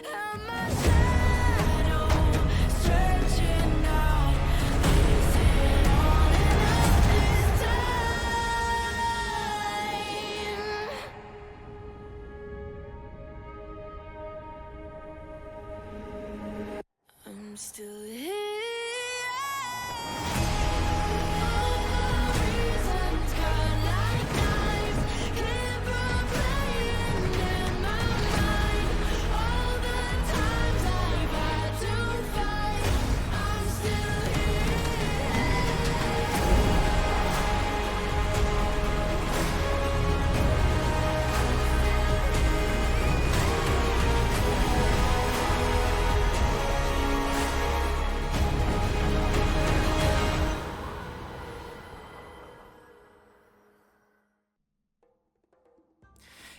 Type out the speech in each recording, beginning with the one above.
I'm still here.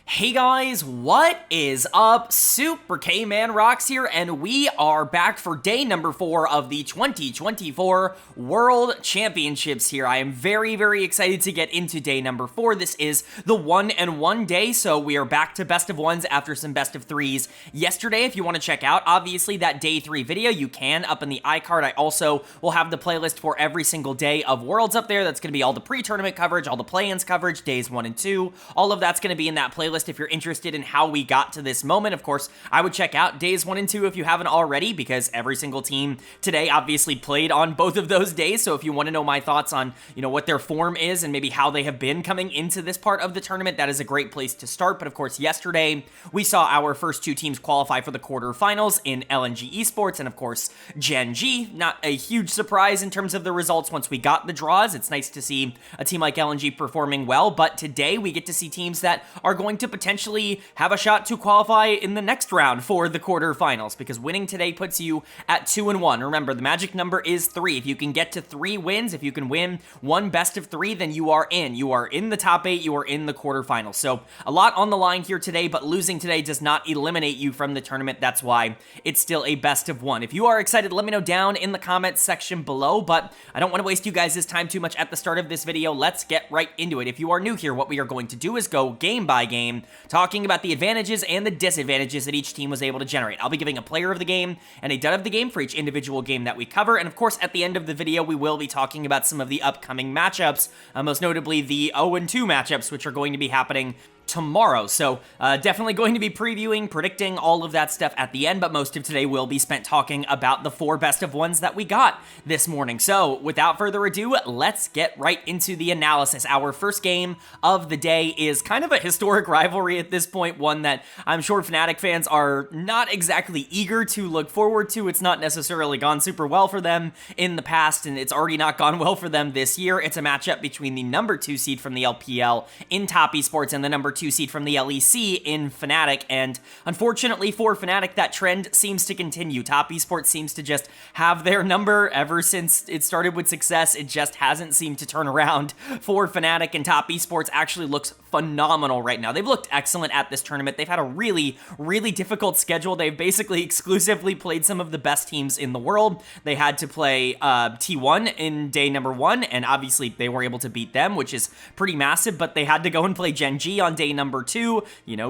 Hey guys, what is up? Super K-Man Rocks here, and we are back for day number 4 of the 2024 World Championships here. I am very, very excited to get into day number 4. This is the 1-1 day, so we are back to best of 1s after some best of 3s yesterday. If you want to check out, obviously, that day 3 video, you can up in the iCard. I also will have the playlist for every single day of Worlds up there. That's going to be all the pre-tournament coverage, all the play-ins coverage, days 1 and 2. All of that's going to be in that playlist if you're interested in how we got to this moment. Of course, I would check out days 1 and 2 if you haven't already, because every single team today obviously played on both of those days. So if you want to know my thoughts on, what their form is and maybe how they have been coming into this part of the tournament, that is a great place to start. But of course, yesterday we saw our first 2 teams qualify for the quarterfinals in LNG Esports and of course Gen G. Not a huge surprise in terms of the results once we got the draws. It's nice to see a team like LNG performing well, but today we get to see teams that are going to potentially have a shot to qualify in the next round for the quarterfinals, because winning today puts you at 2-1. Remember, the magic number is 3. If you can get to 3 wins, if you can win 1 best of 3, then you are in. You are in the top 8. You are in the quarterfinals. So a lot on the line here today, but losing today does not eliminate you from the tournament. That's why it's still a best of 1. If you are excited, let me know down in the comments section below, but I don't want to waste you guys' time too much at the start of this video. Let's get right into it. If you are new here, what we are going to do is go game by game, talking about the advantages and the disadvantages that each team was able to generate. I'll be giving a player of the game and a dud of the game for each individual game that we cover, and of course, at the end of the video, we will be talking about some of the upcoming matchups, most notably the 0-2 matchups, which are going to be happening tomorrow. So definitely going to be previewing, predicting all of that stuff at the end, but most of today will be spent talking about the 4 best of 1s that we got this morning. So without further ado, let's get right into the analysis. Our first game of the day is kind of a historic rivalry at this point, one that I'm sure Fnatic fans are not exactly eager to look forward to. It's not necessarily gone super well for them in the past, and it's already not gone well for them this year. It's a matchup between the number 2 seed from the LPL in Top Esports and the number 2 seed from the LEC in Fnatic, and unfortunately for Fnatic, that trend seems to continue. Top Esports seems to just have their number ever since it started with success. It just hasn't seemed to turn around for Fnatic, and Top Esports actually looks phenomenal right now. They've looked excellent at this tournament. They've had a really, really difficult schedule. They've basically exclusively played some of the best teams in the world. They had to play T1 in day number 1, and obviously they were able to beat them, which is pretty massive, but they had to go and play Gen G on day number 2.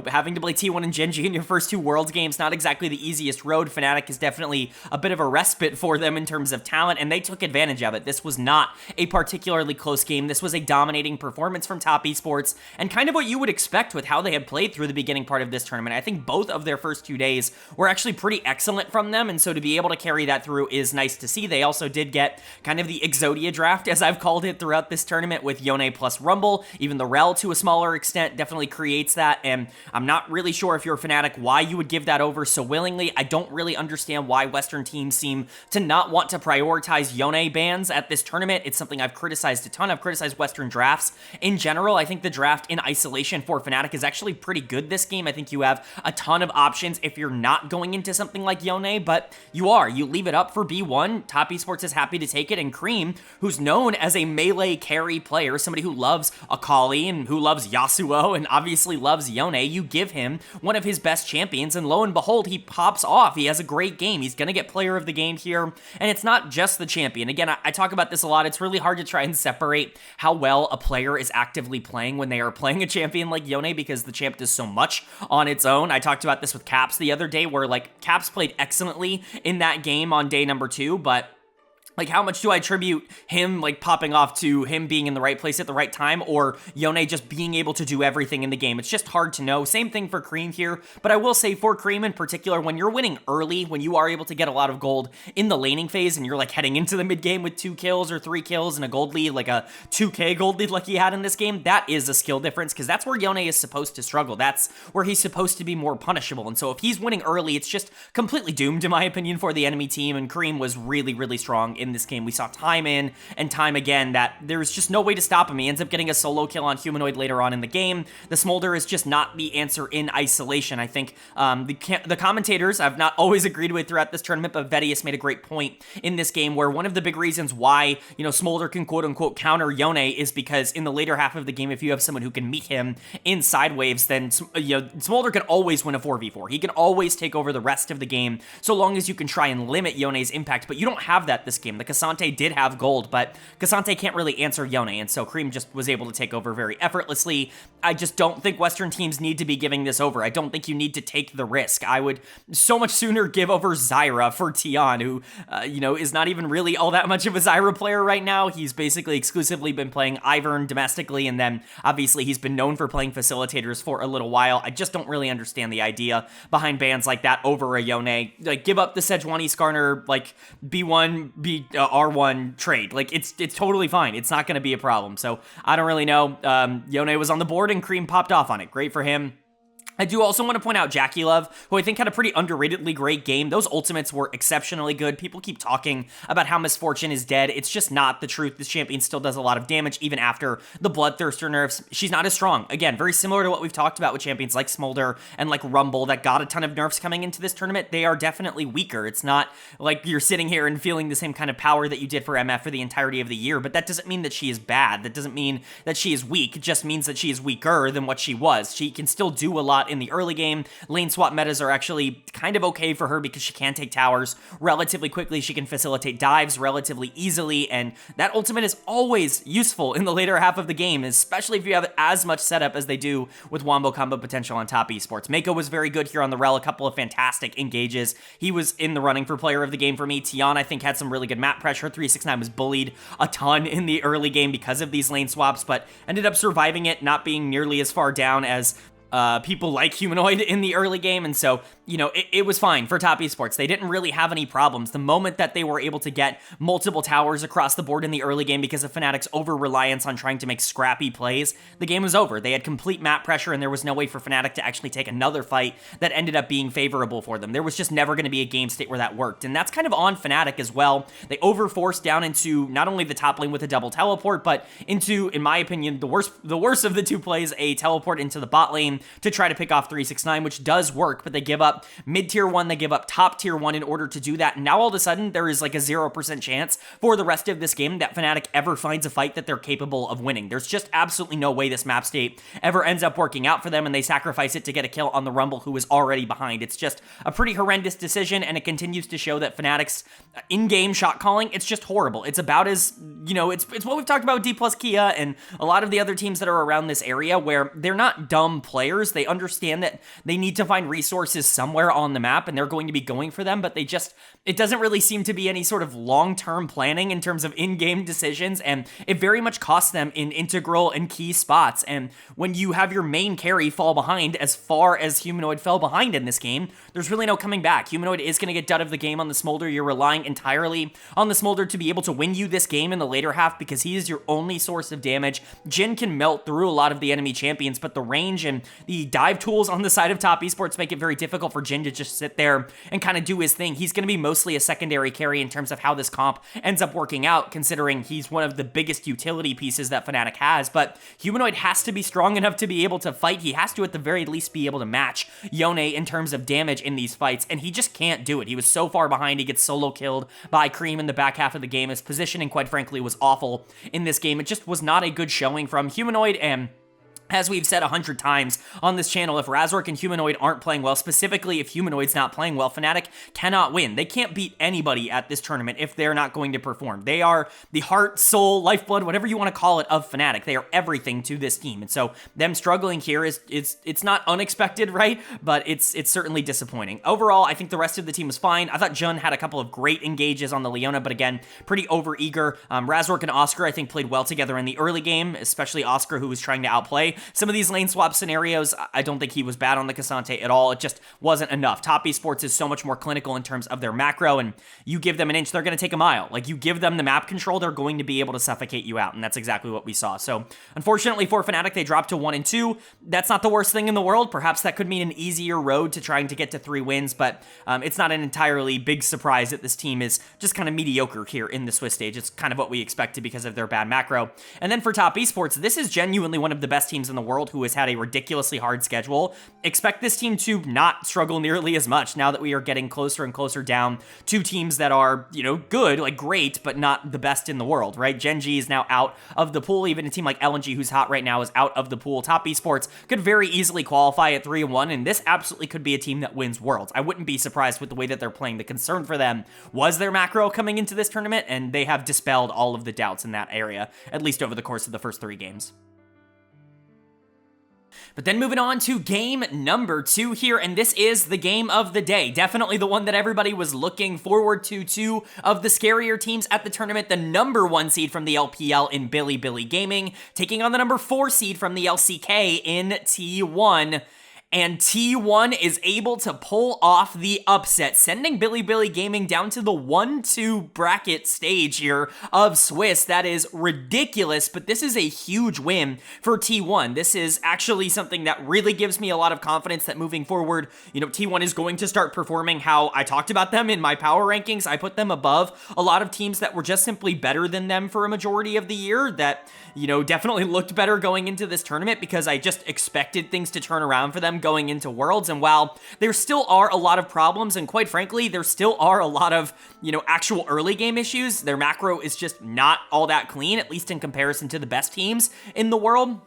Having to play T1 and Gen G in your first 2 Worlds games, not exactly the easiest road. Fnatic is definitely a bit of a respite for them in terms of talent, and they took advantage of it. This was not a particularly close game. This was a dominating performance from Top Esports, and kind of what you would expect with how they had played through the beginning part of this tournament. I think both of their first 2 days were actually pretty excellent from them, and so to be able to carry that through is nice to see. They also did get kind of the Exodia draft, as I've called it, throughout this tournament with Yone plus Rumble. Even the Rel, to a smaller extent, definitely creates that, and I'm not really sure, if you're a Fnatic, why you would give that over so willingly. I don't really understand why Western teams seem to not want to prioritize Yone bans at this tournament. It's something I've criticized a ton. I've criticized Western drafts in general. I think the draft in isolation for Fnatic is actually pretty good this game. I think you have a ton of options if you're not going into something like Yone, but you leave it up for B1. Top Esports is happy to take it, and Cream, who's known as a melee carry player, somebody who loves Akali and who loves Yasuo and obviously loves Yone. You give him one of his best champions, and lo and behold, he pops off. He has a great game. He's going to get player of the game here, and it's not just the champion. Again, I talk about this a lot. It's really hard to try and separate how well a player is actively playing when they are playing a champion like Yone, because the champ does so much on its own. I talked about this with Caps the other day, where like Caps played excellently in that game on day number 2, but like, how much do I attribute him, like, popping off to him being in the right place at the right time, or Yone just being able to do everything in the game? It's just hard to know. Same thing for Cream here, but I will say for Cream in particular, when you're winning early, when you are able to get a lot of gold in the laning phase, and you're, like, heading into the mid game with 2 kills or 3 kills and a gold lead, like a 2k gold lead like he had in this game, that is a skill difference, because that's where Yone is supposed to struggle. That's where he's supposed to be more punishable, and so if he's winning early, it's just completely doomed, in my opinion, for the enemy team, and Cream was really, really strong in this game. We saw time in and time again that there's just no way to stop him. He ends up getting a solo kill on Humanoid later on in the game. The Smolder is just not the answer in isolation. I think the commentators I've not always agreed with throughout this tournament, but Vedius made a great point in this game where one of the big reasons why, Smolder can quote-unquote counter Yone is because in the later half of the game, if you have someone who can meet him in side waves, then Smolder can always win a 4v4. He can always take over the rest of the game so long as you can try and limit Yone's impact, but you don't have that this game. The Cassante did have gold, but Cassante can't really answer Yone, and so Cream just was able to take over very effortlessly. I just don't think Western teams need to be giving this over. I don't think you need to take the risk. I would so much sooner give over Zyra for Tian, who, is not even really all that much of a Zyra player right now. He's basically exclusively been playing Ivern domestically, and then obviously he's been known for playing facilitators for a little while. I just don't really understand the idea behind bans like that over a Yone. Like, give up the Sejuani Skarner, like, B1, R1 trade. Like, it's totally fine. It's not going to be a problem. So I don't really know. Yone was on the board and Cream popped off on it. Great for him. I do also want to point out Jackie Love, who I think had a pretty underratedly great game. Those ultimates were exceptionally good. People keep talking about how Misfortune is dead. It's just not the truth. This champion still does a lot of damage, even after the Bloodthirster nerfs. She's not as strong. Again, very similar to what we've talked about with champions like Smolder and like Rumble that got a ton of nerfs coming into this tournament. They are definitely weaker. It's not like you're sitting here and feeling the same kind of power that you did for MF for the entirety of the year, but that doesn't mean that she is bad. That doesn't mean that she is weak. It just means that she is weaker than what she was. She can still do a lot in the early game. Lane swap metas are actually kind of okay for her because she can take towers relatively quickly. She can facilitate dives relatively easily, and that ultimate is always useful in the later half of the game, especially if you have as much setup as they do with Wombo combo potential on top esports. Mako was very good here on the rel, a couple of fantastic engages. He was in the running for player of the game for me. Tian, I think, had some really good map pressure. 369 was bullied a ton in the early game because of these lane swaps, but ended up surviving it, not being nearly as far down as people like Humanoid in the early game, and so, it was fine for top esports. They didn't really have any problems. The moment that they were able to get multiple towers across the board in the early game because of Fnatic's over-reliance on trying to make scrappy plays, the game was over. They had complete map pressure, and there was no way for Fnatic to actually take another fight that ended up being favorable for them. There was just never going to be a game state where that worked, and that's kind of on Fnatic as well. They over-forced down into not only the top lane with a double teleport, but into, in my opinion, the worst of the two plays, a teleport into the bot lane to try to pick off 369, which does work, but they give up mid-tier 1, they give up top tier 1 in order to do that, and now all of a sudden, there is like a 0% chance for the rest of this game that Fnatic ever finds a fight that they're capable of winning. There's just absolutely no way this map state ever ends up working out for them, and they sacrifice it to get a kill on the Rumble, who is already behind. It's just a pretty horrendous decision, and it continues to show that Fnatic's in-game shot calling, it's just horrible. It's about as, it's what we've talked about with D plus Kia and a lot of the other teams that are around this area, where they're not dumb players. They understand that they need to find resources somewhere on the map, and they're going to be going for them, but it doesn't really seem to be any sort of long-term planning in terms of in-game decisions, and it very much costs them in integral and key spots. And when you have your main carry fall behind as far as Humanoid fell behind in this game, there's really no coming back. Humanoid is going to get dud of the game on the Smolder. You're relying entirely on the Smolder to be able to win you this game in the later half because he is your only source of damage. Jhin can melt through a lot of the enemy champions, but the range and the dive tools on the side of top esports make it very difficult for Jhin to just sit there and kind of do his thing. He's going to be mostly a secondary carry in terms of how this comp ends up working out, considering he's one of the biggest utility pieces that Fnatic has, but Humanoid has to be strong enough to be able to fight. He has to, at the very least, be able to match Yone in terms of damage in these fights, and he just can't do it. He was so far behind, he gets solo killed by Cream in the back half of the game. His positioning, quite frankly, was awful in this game. It just was not a good showing from Humanoid, and As we've said 100 times on this channel, if Razork and Humanoid aren't playing well, specifically if Humanoid's not playing well, Fnatic cannot win. They can't beat anybody at this tournament if they're not going to perform. They are the heart, soul, lifeblood, whatever you want to call it, of Fnatic. They are everything to this team. And so them struggling here it's not unexpected, right? But it's certainly disappointing. Overall, I think the rest of the team was fine. I thought Jun had a couple of great engages on the Leona, but again, pretty over-eager. Razork and Oscar, I think, played well together in the early game, especially Oscar, who was trying to outplay some of these lane swap scenarios. I don't think he was bad on the Cassante at all. It just wasn't enough. Top Esports is so much more clinical in terms of their macro, and you give them an inch, they're going to take a mile. Like, you give them the map control, they're going to be able to suffocate you out, and that's exactly what we saw. So, unfortunately for Fnatic, they dropped to 1 and 2. That's not the worst thing in the world. Perhaps that could mean an easier road to trying to get to 3 wins, but it's not an entirely big surprise that this team is just kind of mediocre here in the Swiss stage. It's kind of what we expected because of their bad macro. And then for Top Esports, this is genuinely one of the best teams in the world who has had a ridiculously hard schedule. Expect this team to not struggle nearly as much now that we are getting closer and closer down to teams that are, good, like great, but not the best in the world, right? Gen.G is now out of the pool. Even a team like LNG, who's hot right now, is out of the pool. Top Esports could very easily qualify at 3-1, and this absolutely could be a team that wins Worlds. I wouldn't be surprised with the way that they're playing. The concern for them was their macro coming into this tournament, and they have dispelled all of the doubts in that area, at least over the course of the first 3 games. But then moving on to game number 2 here, and this is the game of the day. Definitely the one that everybody was looking forward to. 2 of the scarier teams at the tournament. The number 1 seed from the LPL in Bilibili Gaming, taking on the number 4 seed from the LCK in T1. And T1 is able to pull off the upset, sending Bilibili Gaming down to the 1-2 bracket stage here of Swiss. That is ridiculous, but this is a huge win for T1. This is actually something that really gives me a lot of confidence that moving forward, T1 is going to start performing how I talked about them in my power rankings. I put them above a lot of teams that were just simply better than them for a majority of the year that, definitely looked better going into this tournament because I just expected things to turn around for them going into Worlds. And while there still are a lot of problems, and quite frankly, there still are a lot of, actual early game issues, their macro is just not all that clean, at least in comparison to the best teams in the world.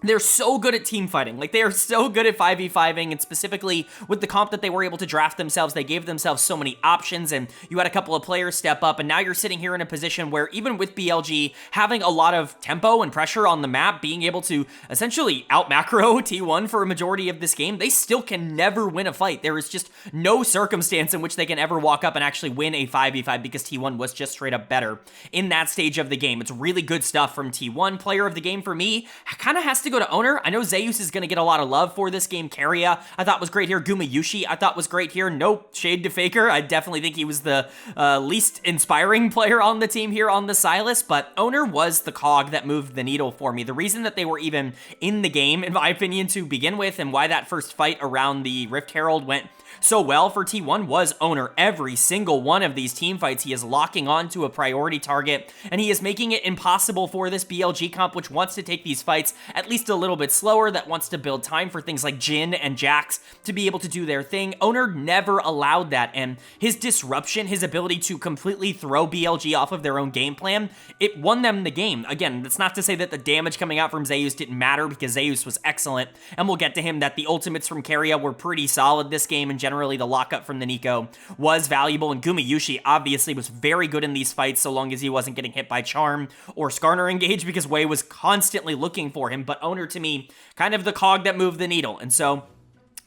They're so good at team fighting. Like, they are so good at 5v5ing, and specifically with the comp that they were able to draft themselves, they gave themselves so many options, and you had a couple of players step up, and now you're sitting here in a position where even with BLG having a lot of tempo and pressure on the map, being able to essentially out-macro T1 for a majority of this game, they still can never win a fight. There is just no circumstance in which they can ever walk up and actually win a 5v5 because T1 was just straight up better in that stage of the game. It's really good stuff from T1. Player of the game for me kind of has to go to Owner. I know Zeus is going to get a lot of love for this game. Keria, I thought was great here. Gumayushi, I thought was great here. No shade to Faker. I definitely think he was the least inspiring player on the team here on the Silas, but Owner was the cog that moved the needle for me. The reason that they were even in the game, in my opinion, to begin with, and why that first fight around the Rift Herald went so well for T1 was Owner. Every single one of these team fights, he is locking on to a priority target, and he is making it impossible for this BLG comp, which wants to take these fights at least a little bit slower, that wants to build time for things like Jin and Jax to be able to do their thing. Owner never allowed that, and his disruption, his ability to completely throw BLG off of their own game plan, it won them the game. Again, that's not to say that the damage coming out from Zeus didn't matter, because Zeus was excellent, and we'll get to him that the ultimates from Keria were pretty solid this game, and generally the lockup from the Nico was valuable, and Gumayushi obviously was very good in these fights so long as he wasn't getting hit by Charm or Skarner engage, because Wei was constantly looking for him. But Owner, to me, kind of the cog that moved the needle, and so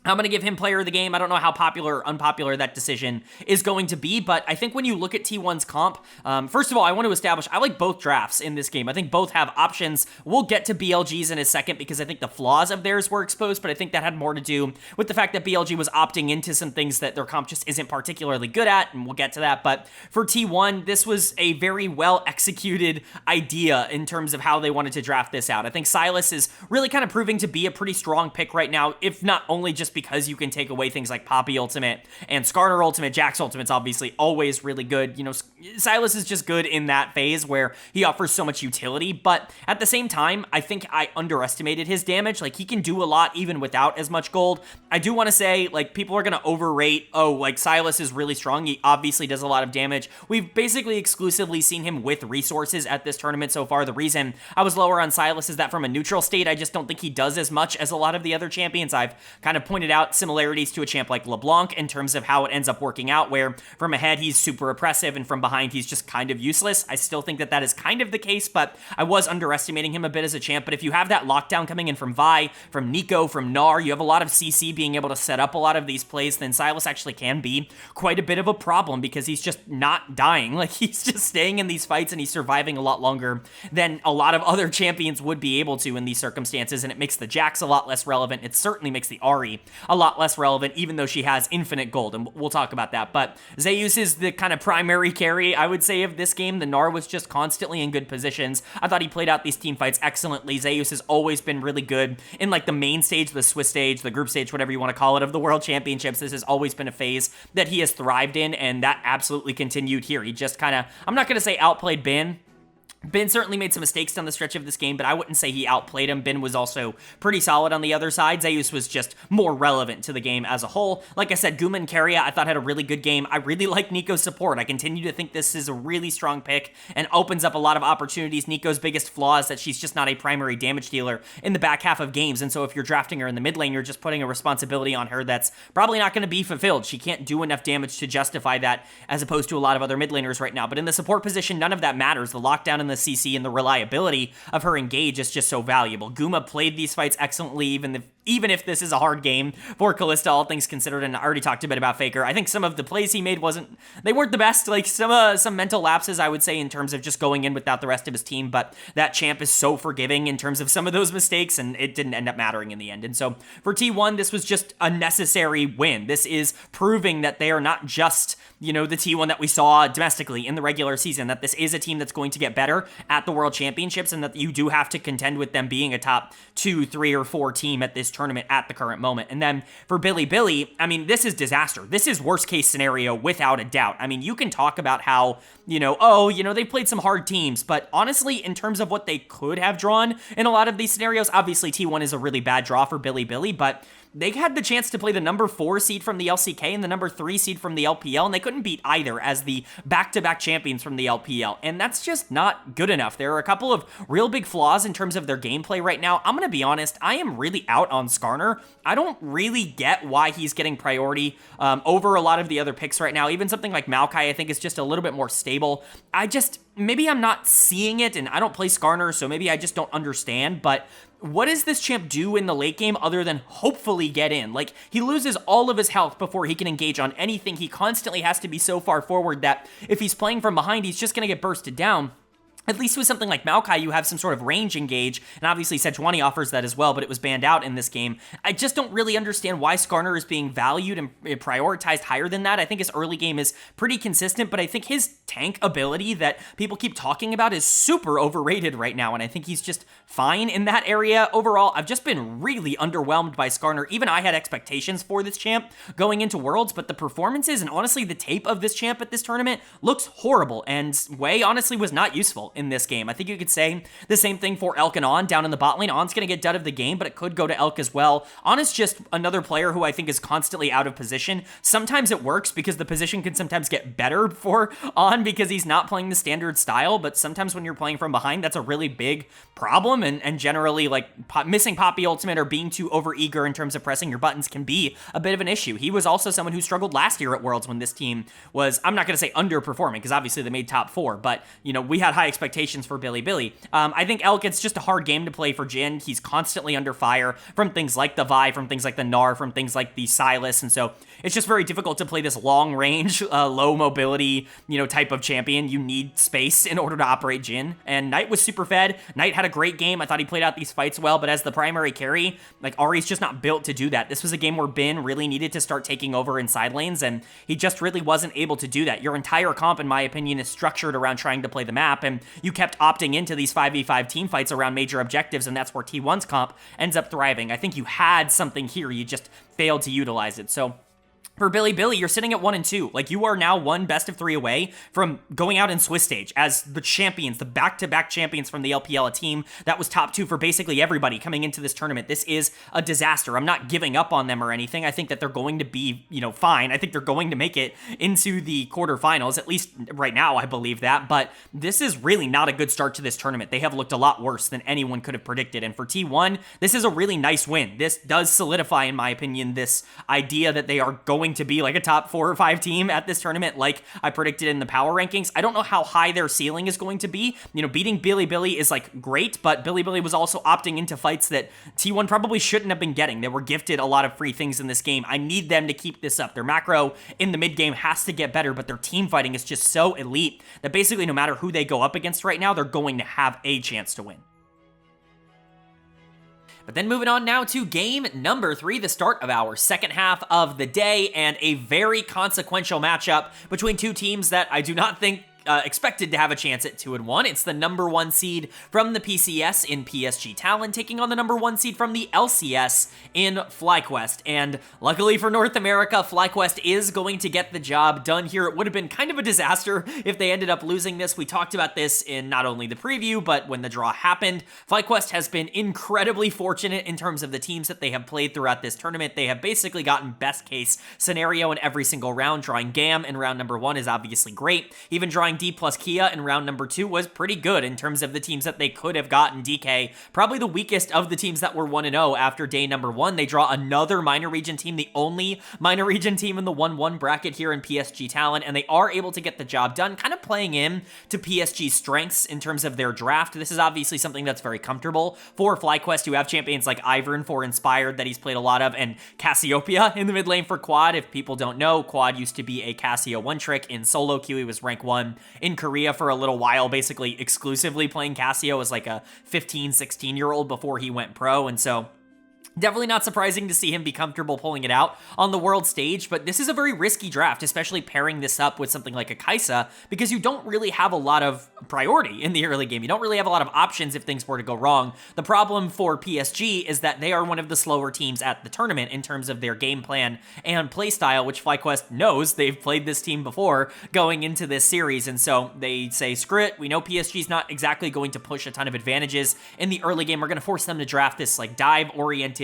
I'm going to give him player of the game. I don't know how popular or unpopular that decision is going to be, but I think when you look at T1's comp, first of all, I want to establish I like both drafts in this game. I think both have options. We'll get to BLG's in a second because I think the flaws of theirs were exposed, but I think that had more to do with the fact that BLG was opting into some things that their comp just isn't particularly good at, and we'll get to that. But for T1, this was a very well-executed idea in terms of how they wanted to draft this out. I think Silas is really kind of proving to be a pretty strong pick right now, if not only just just because you can take away things like Poppy ultimate and Skarner ultimate. Jax ultimate's obviously always really good. You know, Sylas is just good in that phase where he offers so much utility, but at the same time, I think I underestimated his damage. Like, he can do a lot even without as much gold. I do want to say, like, people are going to overrate, oh, like, Sylas is really strong. He obviously does a lot of damage. We've basically exclusively seen him with resources at this tournament so far. The reason I was lower on Sylas is that from a neutral state, I just don't think he does as much as a lot of the other champions. I've kind of pointed out similarities to a champ like LeBlanc in terms of how it ends up working out, where from ahead, he's super oppressive, and from behind, he's just kind of useless. I still think that that is kind of the case, but I was underestimating him a bit as a champ. But if you have that lockdown coming in from Vi, from Nico, from Gnar, you have a lot of CC being able to set up a lot of these plays, then Sylas actually can be quite a bit of a problem because he's just not dying. Like, he's just staying in these fights and he's surviving a lot longer than a lot of other champions would be able to in these circumstances, and it makes the Jax a lot less relevant. It certainly makes the Ahri a lot less relevant, even though she has infinite gold, and we'll talk about that. But Zeus is the kind of primary carry, I would say, of this game. The Gnar was just constantly in good positions. I thought he played out these team fights excellently. Zeus has always been really good in, like, the main stage, the Swiss stage, the group stage, whatever you want to call it, of the World Championships. This has always been a phase that he has thrived in, and that absolutely continued here. He just kind of, I'm not going to say outplayed Bin. Bin certainly made some mistakes down the stretch of this game, but I wouldn't say he outplayed him. Bin was also pretty solid on the other side. Zeus was just more relevant to the game as a whole. Like I said, Guma and Keria, I thought had a really good game. I really like Nico's support. I continue to think this is a really strong pick and opens up a lot of opportunities. Nico's biggest flaw is that she's just not a primary damage dealer in the back half of games, and so if you're drafting her in the mid lane, you're just putting a responsibility on her that's probably not going to be fulfilled. She can't do enough damage to justify that, as opposed to a lot of other mid laners right now. But in the support position, none of that matters. The lockdown and the CC and the reliability of her engage is just so valuable. Guma played these fights excellently, even if this is a hard game for Kalista, all things considered, and I already talked a bit about Faker. I think some of the plays he made weren't the best, like some mental lapses, I would say, in terms of just going in without the rest of his team, but that champ is so forgiving in terms of some of those mistakes, and it didn't end up mattering in the end. And so for T1, this was just a necessary win. This is proving that they are not just, you know, the T1 that we saw domestically in the regular season, that this is a team that's going to get better at the World Championships, and that you do have to contend with them being a top 2, 3, or 4 team at this tournament at the current moment. And then for Bilibili, I mean, this is disaster. This is worst case scenario without a doubt. I mean, you can talk about how, they played some hard teams, but honestly, in terms of what they could have drawn in a lot of these scenarios, obviously T1 is a really bad draw for Bilibili, but they had the chance to play the number 4 seed from the LCK and the number 3 seed from the LPL, and they couldn't beat either as the back-to-back champions from the LPL, and that's just not good enough. There are a couple of real big flaws in terms of their gameplay right now. I'm going to be honest, I am really out on Skarner. I don't really get why he's getting priority over a lot of the other picks right now. Even something like Maokai, I think, is just a little bit more stable. Maybe I'm not seeing it, and I don't play Skarner, so maybe I just don't understand, but what does this champ do in the late game other than hopefully get in? Like, he loses all of his health before he can engage on anything. He constantly has to be so far forward that if he's playing from behind, he's just going to get bursted down. At least with something like Maokai, you have some sort of range engage, and obviously Sejuani offers that as well, but it was banned out in this game. I just don't really understand why Skarner is being valued and prioritized higher than that. I think his early game is pretty consistent, but I think his tank ability that people keep talking about is super overrated right now, and I think he's just fine in that area. Overall, I've just been really underwhelmed by Skarner. Even I had expectations for this champ going into Worlds, but the performances and honestly the tape of this champ at this tournament looks horrible, and Wei honestly was not useful in this game. I think you could say the same thing for Elk and On down in the bot lane. On's going to get dud of the game, but it could go to Elk as well. On is just another player who I think is constantly out of position. Sometimes it works because the position can sometimes get better for On because he's not playing the standard style, but sometimes when you're playing from behind, that's a really big problem, and generally, like, missing Poppy ultimate or being too overeager in terms of pressing your buttons can be a bit of an issue. He was also someone who struggled last year at Worlds when this team was, I'm not going to say underperforming, because obviously they made top 4, but, we had high expectations for Bilibili. I think Elk, it's just a hard game to play for Jhin. He's constantly under fire from things like the Vi, from things like the Gnar, from things like the Sylas, and so it's just very difficult to play this long range, low mobility, type of champion. You need space in order to operate Jhin, and Knight was super fed. Knight had a great game. I thought he played out these fights well, but as the primary carry, like, Ahri's just not built to do that. This was a game where Bin really needed to start taking over in side lanes, and he just really wasn't able to do that. Your entire comp, in my opinion, is structured around trying to play the map, and you kept opting into these 5v5 team fights around major objectives, and that's where T1's comp ends up thriving. I think you had something here, you just failed to utilize it. So for Bilibili, you're sitting at 1-2. Like, you are now one best of 3 away from going out in Swiss stage as the champions, the back-to-back champions from the LPL, a team that was top 2 for basically everybody coming into this tournament. This is a disaster. I'm not giving up on them or anything. I think that they're going to be, fine. I think they're going to make it into the quarterfinals, at least right now, I believe that. But this is really not a good start to this tournament. They have looked a lot worse than anyone could have predicted. And for T1, this is a really nice win. This does solidify, in my opinion, this idea that they are going to be like a top 4 or 5 team at this tournament, like I predicted in the power rankings. I don't know how high their ceiling is going to be. Beating Bilibili is like great, but Bilibili was also opting into fights that T1 probably shouldn't have been getting. They were gifted a lot of free things in this game. I need them to keep this up. Their macro in the mid game has to get better, but their team fighting is just so elite that basically no matter who they go up against right now, they're going to have a chance to win. But then moving on now to game number 3, the start of our second half of the day, and a very consequential matchup between two teams that I do not think expected to have a chance at 2-1. It's the number 1 seed from the PCS in PSG Talon taking on the number 1 seed from the LCS in FlyQuest. And luckily for North America, FlyQuest is going to get the job done here. It would have been kind of a disaster if they ended up losing this. We talked about this in not only the preview, but when the draw happened. FlyQuest has been incredibly fortunate in terms of the teams that they have played throughout this tournament. They have basically gotten best case scenario in every single round. Drawing GAM in round number 1 is obviously great. Even drawing D plus Kia in round number 2 was pretty good in terms of the teams that they could have gotten. DK, probably the weakest of the teams that were 1-0 after day number 1. They draw another minor region team, the only minor region team in the 1-1 bracket here in PSG Talon, and they are able to get the job done, kind of playing in to PSG's strengths in terms of their draft. This is obviously something that's very comfortable for FlyQuest, who have champions like Ivern for Inspired that he's played a lot of, and Cassiopeia in the mid lane for Quad. If people don't know, Quad used to be a Cassio one-trick in solo queue. He was rank 1 in Korea for a little while, basically exclusively playing Cassio as like a 15, 16-year-old before he went pro, and so definitely not surprising to see him be comfortable pulling it out on the world stage, but this is a very risky draft, especially pairing this up with something like a Kai'Sa, because you don't really have a lot of priority in the early game. You don't really have a lot of options if things were to go wrong. The problem for PSG is that they are one of the slower teams at the tournament in terms of their game plan and play style, which FlyQuest knows. They've played this team before going into this series, and so they say, screw it, we know PSG's not exactly going to push a ton of advantages in the early game. We're going to force them to draft this like dive-oriented,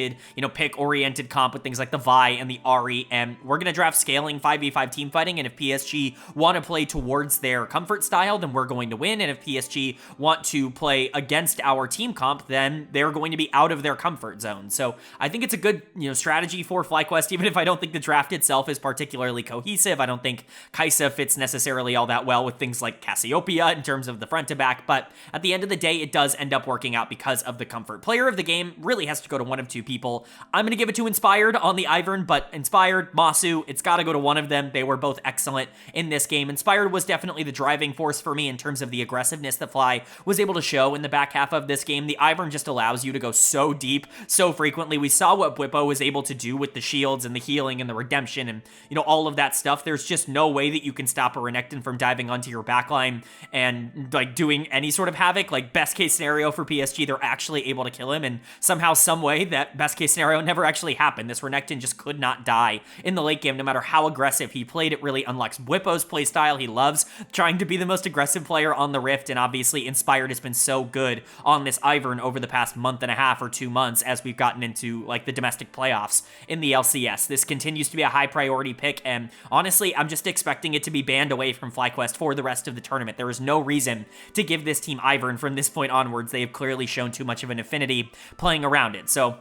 pick-oriented comp with things like the Vi and the Ahri, and we're going to draft scaling 5v5 team fighting, and if PSG want to play towards their comfort style, then we're going to win, and if PSG want to play against our team comp, then they're going to be out of their comfort zone. So I think it's a good, strategy for FlyQuest, even if I don't think the draft itself is particularly cohesive. I don't think Kai'Sa fits necessarily all that well with things like Cassiopeia in terms of the front to back, but at the end of the day, it does end up working out because of the comfort. Player of the game really has to go to one of two people. I'm going to give it to Inspired on the Ivern, but Inspired, Masu, it's got to go to one of them. They were both excellent in this game. Inspired was definitely the driving force for me in terms of the aggressiveness that Fly was able to show in the back half of this game. The Ivern just allows you to go so deep, so frequently. We saw what Weibo was able to do with the shields and the healing and the redemption and, all of that stuff. There's just no way that you can stop a Renekton from diving onto your backline and, doing any sort of havoc. Like, best case scenario for PSG, they're actually able to kill him, and somehow, some way, that best case scenario never actually happened. This Renekton just could not die in the late game, no matter how aggressive he played. It really unlocks Weibo's playstyle. He loves trying to be the most aggressive player on the Rift, and obviously Inspired has been so good on this Ivern over the past month and a half or 2 months as we've gotten into the domestic playoffs in the LCS. This continues to be a high priority pick, and honestly, I'm just expecting it to be banned away from FlyQuest for the rest of the tournament. There is no reason to give this team Ivern from this point onwards. They have clearly shown too much of an affinity playing around it. So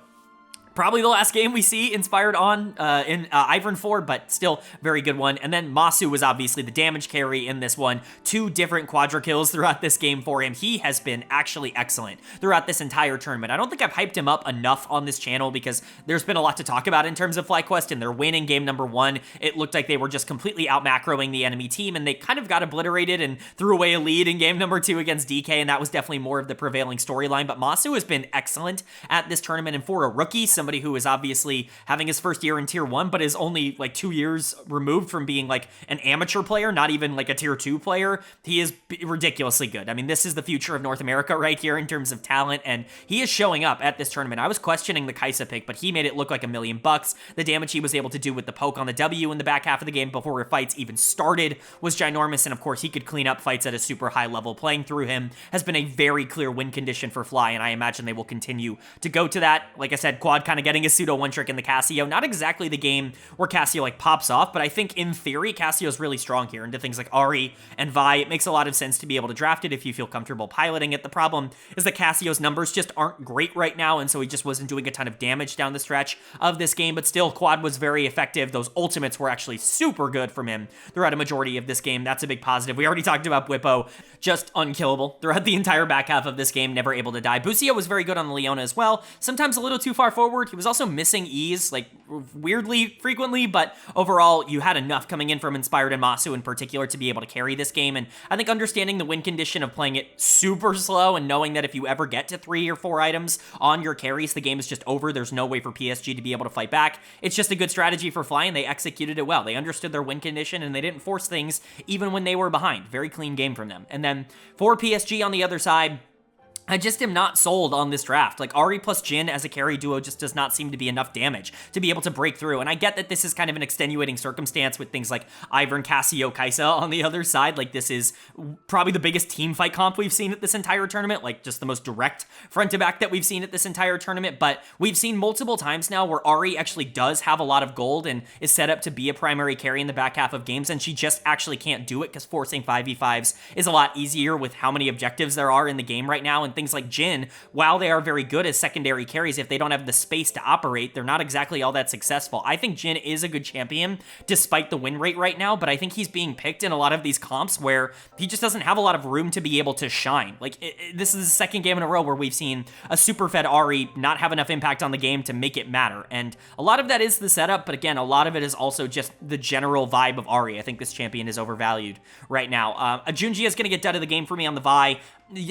probably the last game we see Inspired on in Ivern 4, but still very good one. And then Masu was obviously the damage carry in this one. 2 different quadra kills throughout this game for him. He has been actually excellent throughout this entire tournament. I don't think I've hyped him up enough on this channel because there's been a lot to talk about in terms of FlyQuest and their win in game number 1. It looked like they were just completely out-macroing the enemy team, and they kind of got obliterated and threw away a lead in game number 2 against DK, and that was definitely more of the prevailing storyline. But Masu has been excellent at this tournament, and for a rookie, some somebody who is obviously having his first year in Tier 1, but is only like 2 years removed from being like an amateur player, not even like a Tier 2 player. He is ridiculously good. I mean, this is the future of North America right here in terms of talent, and he is showing up at this tournament. I was questioning the Kai'Sa pick, but he made it look like $1 million. The damage he was able to do with the poke on the W in the back half of the game before fights even started was ginormous, and of course he could clean up fights at a super high level. Playing through him has been a very clear win condition for Fly, and I imagine they will continue to go to that. Like I said, Quad kind of getting a pseudo one trick in the Cassio. Not exactly the game where Cassio like pops off, but I think in theory Cassio's really strong here into things like Ahri and Vi. It makes a lot of sense to be able to draft it if you feel comfortable piloting it. The problem is that Cassio's numbers just aren't great right now, and so he just wasn't doing a ton of damage down the stretch of this game, but still Quad was very effective. Those ultimates were actually super good from him throughout a majority of this game. That's a big positive. We already talked about Weibo, just unkillable throughout the entire back half of this game, never able to die. Bucio was very good on the Leona as well, sometimes a little too far forward. He was also missing E's, like, weirdly frequently, but overall, you had enough coming in from Inspired and Masu in particular to be able to carry this game, and I think understanding the win condition of playing it super slow and knowing that if you ever get to 3 or 4 items on your carries, the game is just over. There's no way for PSG to be able to fight back. It's just a good strategy for Fly, and they executed it well. They understood their win condition, and they didn't force things even when they were behind. Very clean game from them. And then for PSG on the other side, I just am not sold on this draft. Like, Ahri plus Jhin as a carry duo just does not seem to be enough damage to be able to break through. And I get that this is kind of an extenuating circumstance with things like Ivern, Cassio, Kai'Sa on the other side. Like, this is probably the biggest team fight comp we've seen at this entire tournament. Like, just the most direct front to back that we've seen at this entire tournament. But we've seen multiple times now where Ahri actually does have a lot of gold and is set up to be a primary carry in the back half of games, and she just actually can't do it because forcing 5v5s is a lot easier with how many objectives there are in the game right now. And things like Jhin, while they are very good as secondary carries, if they don't have the space to operate, they're not exactly all that successful. I think Jhin is a good champion despite the win rate right now, but I think he's being picked in a lot of these comps where he just doesn't have a lot of room to be able to shine. Like, this is the second game in a row where we've seen a super fed Ahri not have enough impact on the game to make it matter, and a lot of that is the setup, but again, a lot of it is also just the general vibe of Ahri. I think this champion is overvalued right now. Junji is going to get dead of the game for me on the Vi.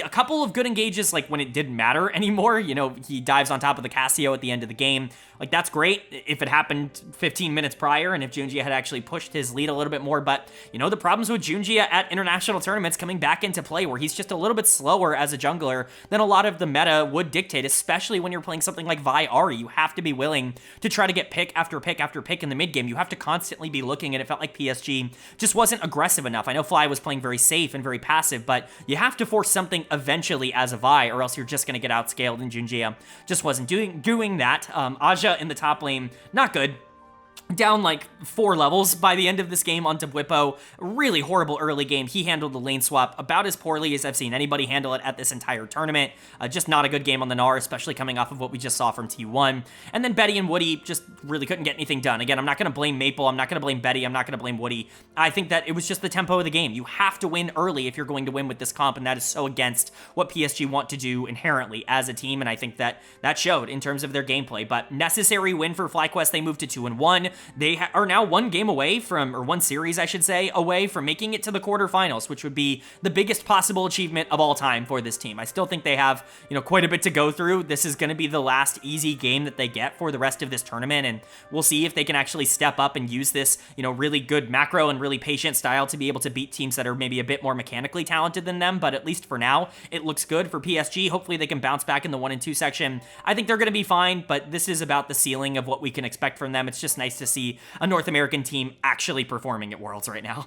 A couple of good engages, like when it didn't matter anymore. You know, he dives on top of the Cassio at the end of the game. Like, that's great if it happened 15 minutes prior and if Junji had actually pushed his lead a little bit more. But, you know, the problems with Junji at international tournaments coming back into play where he's just a little bit slower as a jungler than a lot of the meta would dictate, especially when you're playing something like Vi Ahri. You have to be willing to try to get pick after pick after pick in the mid game. You have to constantly be looking, and it felt like PSG just wasn't aggressive enough. I know Fly was playing very safe and very passive, but you have to force something eventually as a Vi, or else you're just going to get outscaled, and Junji just wasn't doing that. Aja in the top lane, not good. Down like 4 levels by the end of this game onto Weibo. Really horrible early game. He handled the lane swap about as poorly as I've seen anybody handle it at this entire tournament. Just not a good game on the Gnar, especially coming off of what we just saw from T1. And then Betty and Woody just really couldn't get anything done. Again, I'm not going to blame Maple. I'm not going to blame Betty. I'm not going to blame Woody. I think that it was just the tempo of the game. You have to win early if you're going to win with this comp, and that is so against what PSG want to do inherently as a team, and I think that that showed in terms of their gameplay. But necessary win for FlyQuest. They moved to 2-1. They are now 1 game away from, or 1 series, I should say, away from making it to the quarterfinals, which would be the biggest possible achievement of all time for this team. I still think they have, you know, quite a bit to go through. This is going to be the last easy game that they get for the rest of this tournament, and we'll see if they can actually step up and use this, you know, really good macro and really patient style to be able to beat teams that are maybe a bit more mechanically talented than them. But at least for now, it looks good for PSG. Hopefully they can bounce back in the 1 and 2 section. I think they're going to be fine, but this is about the ceiling of what we can expect from them. It's just nice to see a North American team actually performing at Worlds right now.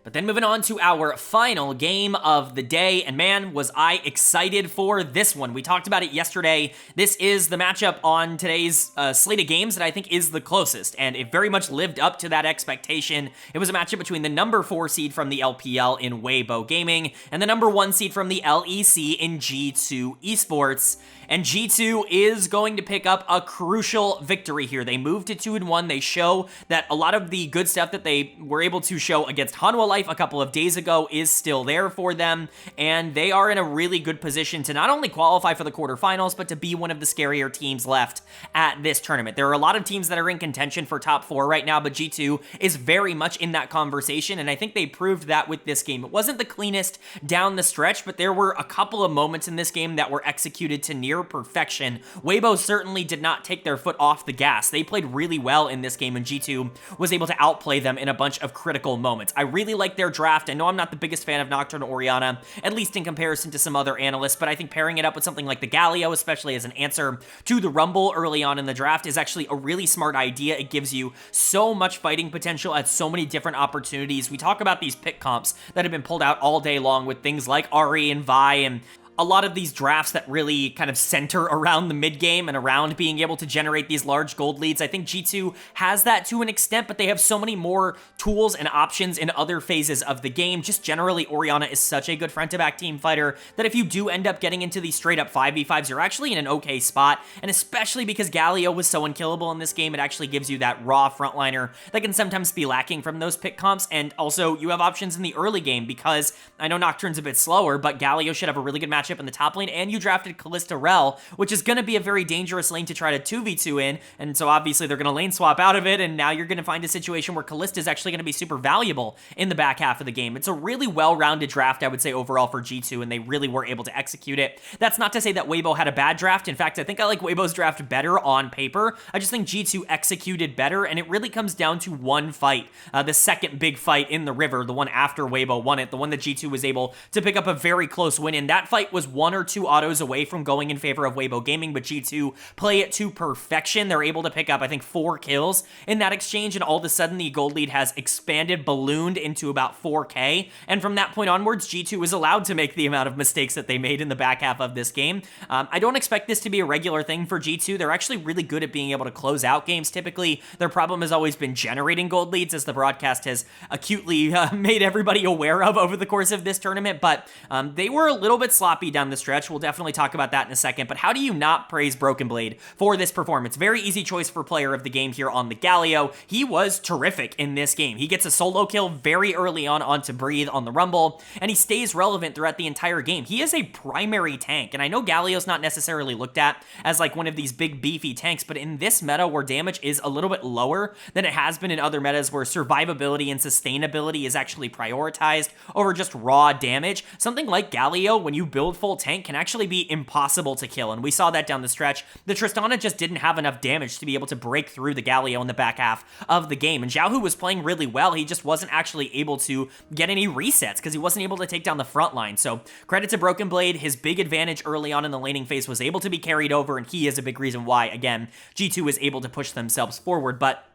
But then moving on to our final game of the day, and man, was I excited for this one. We talked about it yesterday. This is the matchup on today's slate of games that I think is the closest, and it very much lived up to that expectation. It was a matchup between the number 4 seed from the LPL in Weibo Gaming and the number 1 seed from the LEC in G2 Esports. And G2 is going to pick up a crucial victory here. They moved to 2-1. They show that a lot of the good stuff that they were able to show against Hanwha life a couple of days ago is still there for them, and they are in a really good position to not only qualify for the quarterfinals, but to be one of the scarier teams left at this tournament. There are a lot of teams that are in contention for top 4 right now, but G2 is very much in that conversation, and I think they proved that with this game. It wasn't the cleanest down the stretch, but there were a couple of moments in this game that were executed to near perfection. Weibo certainly did not take their foot off the gas. They played really well in this game, and G2 was able to outplay them in a bunch of critical moments. I really like their draft. I know I'm not the biggest fan of Nocturne Orianna, at least in comparison to some other analysts, but I think pairing it up with something like the Galio, especially as an answer to the Rumble early on in the draft, is actually a really smart idea. It gives you so much fighting potential at so many different opportunities. We talk about these pick comps that have been pulled out all day long with things like Ari and Vi and a lot of these drafts that really kind of center around the mid game and around being able to generate these large gold leads. I think G2 has that to an extent, but they have so many more tools and options in other phases of the game. Just generally, Orianna is such a good front-to-back team fighter that if you do end up getting into these straight-up 5v5s, you're actually in an okay spot, and especially because Galio was so unkillable in this game, it actually gives you that raw frontliner that can sometimes be lacking from those pick comps, and also you have options in the early game because I know Nocturne's a bit slower, but Galio should have a really good match in the top lane, and you drafted Kalista Rell, which is going to be a very dangerous lane to try to 2v2 in, and so obviously they're going to lane swap out of it, and now you're going to find a situation where Kalista is actually going to be super valuable in the back half of the game. It's a really well-rounded draft, I would say, overall for G2, and they really were able to execute it. That's not to say that Weibo had a bad draft. In fact, I think I like Weibo's draft better on paper. I just think G2 executed better, and it really comes down to one fight, the second big fight in the river, the one after Weibo won it, the one that G2 was able to pick up a very close win in. That fight was 1 or 2 autos away from going in favor of Weibo Gaming, but G2 play it to perfection. They're able to pick up, I think, 4 kills in that exchange, and all of a sudden the gold lead has expanded, ballooned into about 4K, and from that point onwards, G2 is allowed to make the amount of mistakes that they made in the back half of this game. I don't expect this to be a regular thing for G2. They're actually really good at being able to close out games. Typically, their problem has always been generating gold leads, as the broadcast has acutely made everybody aware of over the course of this tournament, but they were a little bit sloppy down the stretch. We'll definitely talk about that in a second, but how do you not praise Broken Blade for this performance? Very easy choice for player of the game here on the Galio. He was terrific in this game. He gets a solo kill very early on onto Breathe on the Rumble, and he stays relevant throughout the entire game. He is a primary tank, and I know Galio's not necessarily looked at as like one of these big beefy tanks, but in this meta where damage is a little bit lower than it has been in other metas where survivability and sustainability is actually prioritized over just raw damage, something like Galio, when you build full tank, can actually be impossible to kill, and we saw that down the stretch. The Tristana just didn't have enough damage to be able to break through the Galio in the back half of the game, and Xiaohu was playing really well. He just wasn't actually able to get any resets because he wasn't able to take down the front line. So credit to Broken Blade. His big advantage early on in the laning phase was able to be carried over, and he is a big reason why, again, G2 was able to push themselves forward. But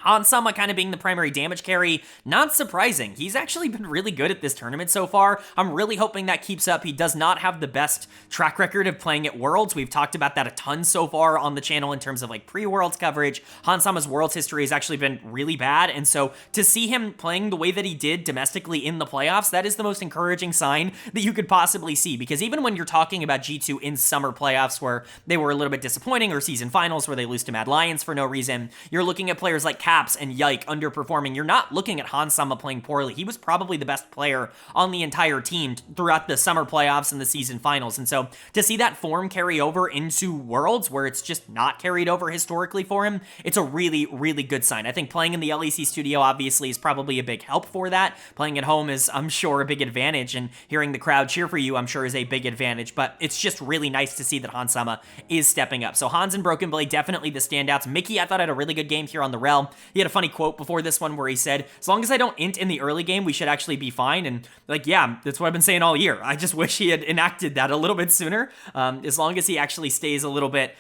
Hansama kind of being the primary damage carry, not surprising. He's actually been really good at this tournament so far. I'm really hoping that keeps up. He does not have the best track record of playing at Worlds. We've talked about that a ton so far on the channel in terms of like pre-Worlds coverage. Hansama's Worlds history has actually been really bad, and so to see him playing the way that he did domestically in the playoffs, that is the most encouraging sign that you could possibly see, because even when you're talking about G2 in summer playoffs where they were a little bit disappointing, or season finals where they lose to Mad Lions for no reason, you're looking at players like Caps and Yike underperforming. You're not looking at Hansama playing poorly. He was probably the best player on the entire team throughout the summer playoffs and the season finals. And so to see that form carry over into Worlds where it's just not carried over historically for him, it's a really, really good sign. I think playing in the LEC studio obviously is probably a big help for that. Playing at home is, I'm sure, a big advantage, and hearing the crowd cheer for you, I'm sure, is a big advantage, but it's just really nice to see that Hansama is stepping up. So Hans and Broken Blade, definitely the standouts. Mickey, I thought, had a really good game here on the Rel. He had a funny quote before this one where he said, as long as I don't int in the early game, we should actually be fine. And like, yeah, that's what I've been saying all year. I just wish he had enacted that a little bit sooner. As long as he actually stays a little bit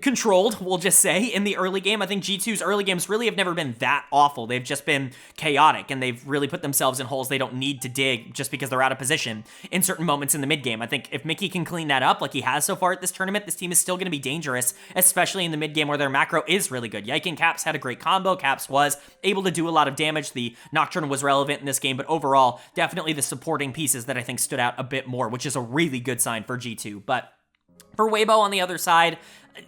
controlled, we'll just say, in the early game. I think G2's early games really have never been that awful. They've just been chaotic, and they've really put themselves in holes they don't need to dig just because they're out of position in certain moments in the mid game. I think if Mickey can clean that up like he has so far at this tournament, this team is still going to be dangerous, especially in the mid game where their macro is really good. Yike and Caps had a great combo. Caps was able to do a lot of damage. The Nocturne was relevant in this game, but overall, definitely the supporting pieces that I think stood out a bit more, which is a really good sign for G2. But For Weibo on the other side,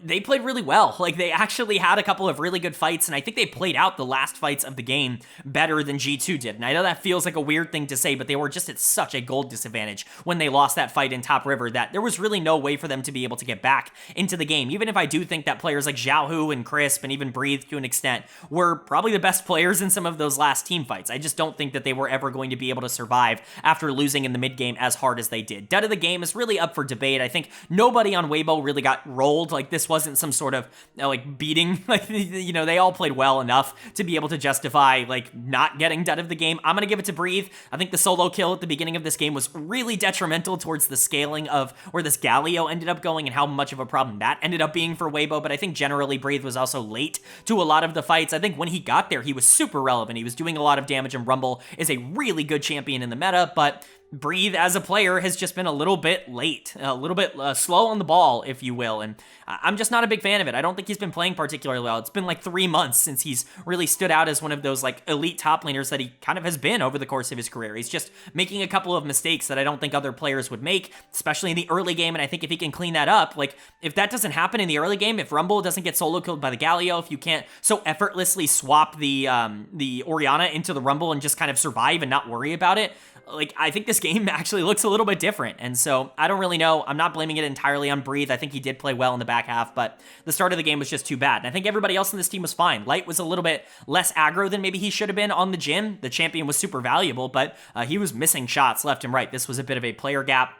they played really well. Like, they actually had a couple of really good fights, and I think they played out the last fights of the game better than G2 did. And I know that feels like a weird thing to say, but they were just at such a gold disadvantage when they lost that fight in Top River that there was really no way for them to be able to get back into the game. Even if I do think that players like Xiaohu and Crisp and even Breathe to an extent were probably the best players in some of those last team fights, I just don't think that they were ever going to be able to survive after losing in the mid game as hard as they did. Dud of the game is really up for debate. I think nobody on Weibo really got rolled. Like, this wasn't some sort of like beating. Like, you know, they all played well enough to be able to justify like not getting dud of the game. I'm gonna give it to Breathe. I think the solo kill at the beginning of this game was really detrimental towards the scaling of where this Galio ended up going and how much of a problem that ended up being for Weibo. But I think generally Breathe was also late to a lot of the fights. I think when he got there, he was super relevant. He was doing a lot of damage, and Rumble is a really good champion in the meta, but Breathe as a player has just been a little bit late, a little bit slow on the ball, if you will, and I'm just not a big fan of it. I don't think he's been playing particularly well. It's been like 3 months since he's really stood out as one of those like elite top laners that he kind of has been over the course of his career. He's just making a couple of mistakes that I don't think other players would make, especially in the early game, and I think if he can clean that up, like if that doesn't happen in the early game, if Rumble doesn't get solo killed by the Galio, if you can't so effortlessly swap the Orianna into the Rumble and just kind of survive and not worry about it, like, I think this game actually looks a little bit different. And so I don't really know. I'm not blaming it entirely on Breathe. I think he did play well in the back half, but the start of the game was just too bad. And I think everybody else in this team was fine. Light was a little bit less aggro than maybe he should have been on the Jhin. The champion was super valuable, but he was missing shots left and right. This was a bit of a player gap.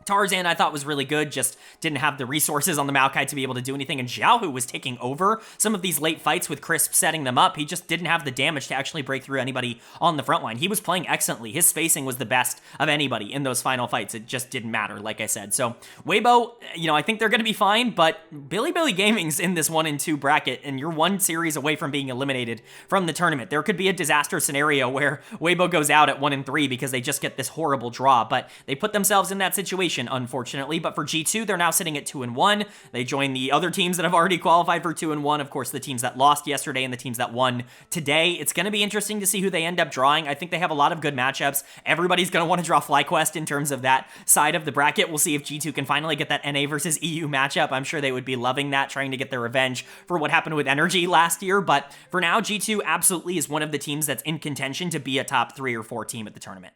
Tarzan, I thought, was really good, just didn't have the resources on the Maokai to be able to do anything, and Xiaohu was taking over some of these late fights with Crisp setting them up. He just didn't have the damage to actually break through anybody on the front line. He was playing excellently. His spacing was the best of anybody in those final fights. It just didn't matter, like I said. So, Weibo, you know, I think they're going to be fine, but Bilibili Gaming's in this 1 and 2 bracket, and you're one series away from being eliminated from the tournament. There could be a disaster scenario where Weibo goes out at 1 and 3 because they just get this horrible draw, but they put themselves in that situation, unfortunately. But for G2, they're now sitting at 2 and 1. They join the other teams that have already qualified for 2 and 1. Of course, the teams that lost yesterday and the teams that won today. It's going to be interesting to see who they end up drawing. I think they have a lot of good matchups. Everybody's going to want to draw FlyQuest in terms of that side of the bracket. We'll see if G2 can finally get that NA versus EU matchup. I'm sure they would be loving that, trying to get their revenge for what happened with Energy last year. But for now, G2 absolutely is one of the teams that's in contention to be a top 3 or 4 team at the tournament.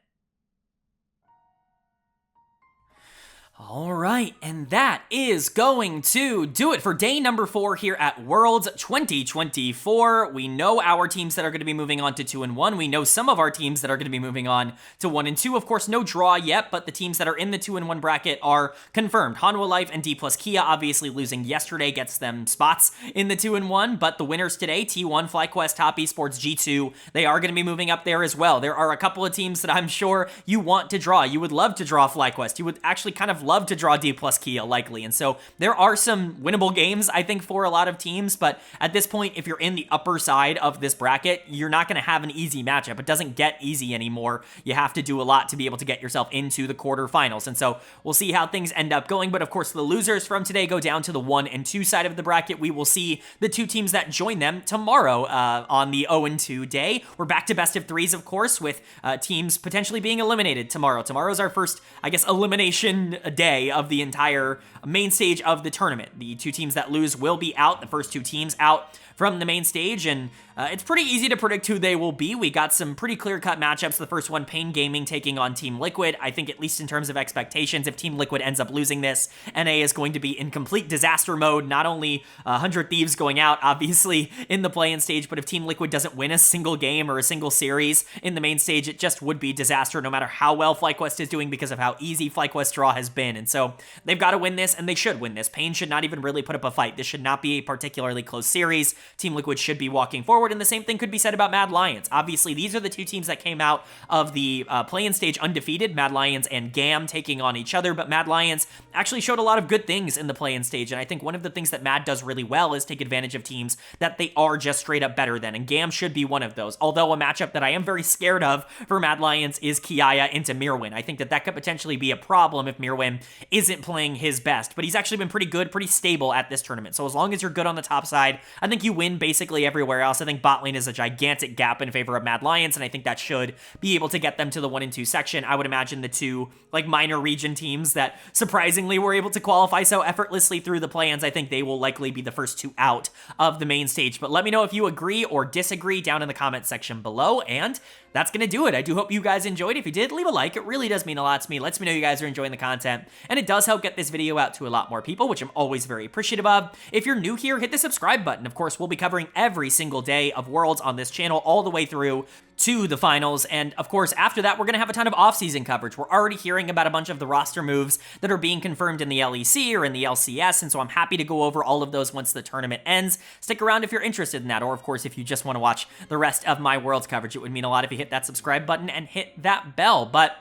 All right, and that is going to do it for day number 4 here at Worlds 2024. We know our teams that are going to be moving on to 2 and 1. We know some of our teams that are going to be moving on to 1 and 2. Of course, no draw yet, but the teams that are in the 2 and 1 bracket are confirmed. Hanwha Life and D+ Kia obviously losing yesterday gets them spots in the 2 and 1, but the winners today, T1, FlyQuest, Top Esports, G2, they are going to be moving up there as well. There are a couple of teams that I'm sure you want to draw. You would love to draw FlyQuest. You would actually kind of love to draw D+ Kia likely, and so there are some winnable games I think for a lot of teams, but at this point, if you're in the upper side of this bracket, you're not going to have an easy matchup. It doesn't get easy anymore. You have to do a lot to be able to get yourself into the quarterfinals, and so we'll see how things end up going. But of course, the losers from today go down to the 1 and 2 side of the bracket. We will see the 2 teams that join them tomorrow on the 0 and 2 day. We're back to best of 3s, of course, with teams potentially being eliminated tomorrow. Tomorrow's our first, I guess, elimination day of the entire main stage of the tournament. The 2 teams that lose will be out, the first 2 teams out from the main stage, and it's pretty easy to predict who they will be. We got some pretty clear-cut matchups. The first one, Pain Gaming taking on Team Liquid. I think at least in terms of expectations, if Team Liquid ends up losing this, NA is going to be in complete disaster mode. Not only 100 Thieves going out, obviously, in the play-in stage, but if Team Liquid doesn't win a single game or a single series in the main stage, it just would be disaster no matter how well FlyQuest is doing because of how easy FlyQuest draw has been. And so they've got to win this, and they should win this. Pain should not even really put up a fight. This should not be a particularly close series. Team Liquid should be walking forward, and the same thing could be said about Mad Lions. Obviously, these are the 2 teams that came out of the play-in stage undefeated, Mad Lions and GAM taking on each other, but Mad Lions actually showed a lot of good things in the play-in stage, and I think one of the things that Mad does really well is take advantage of teams that they are just straight up better than, and GAM should be one of those. Although a matchup that I am very scared of for Mad Lions is Kiaya into Mirwin. I think that that could potentially be a problem if Mirwin isn't playing his best, but he's actually been pretty good, pretty stable at this tournament. So as long as you're good on the top side, I think you win basically everywhere else. I think think bot lane is a gigantic gap in favor of Mad Lions, and I think that should be able to get them to the 1 and 2 section. I would imagine the two like minor region teams that surprisingly were able to qualify so effortlessly through the play-ins, I think they will likely be the first two out of the main stage. But let me know if you agree or disagree down in the comment section below, and that's gonna do it. I do hope you guys enjoyed. If you did, leave a like. It really does mean a lot to me. Lets me know you guys are enjoying the content, and it does help get this video out to a lot more people, which I'm always very appreciative of. If you're new here, hit the subscribe button. Of course, we'll be covering every single day of Worlds on this channel all the way through to the finals, and of course, after that, we're gonna have a ton of off-season coverage. We're already hearing about a bunch of the roster moves that are being confirmed in the LEC or in the LCS, and so I'm happy to go over all of those once the tournament ends. Stick around if you're interested in that, or of course, if you just want to watch the rest of my Worlds coverage, it would mean a lot if you hit that subscribe button and hit that bell. But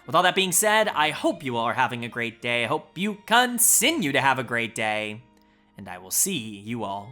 with all that being said, I hope you all are having a great day. I hope you continue to have a great day, and I will see you all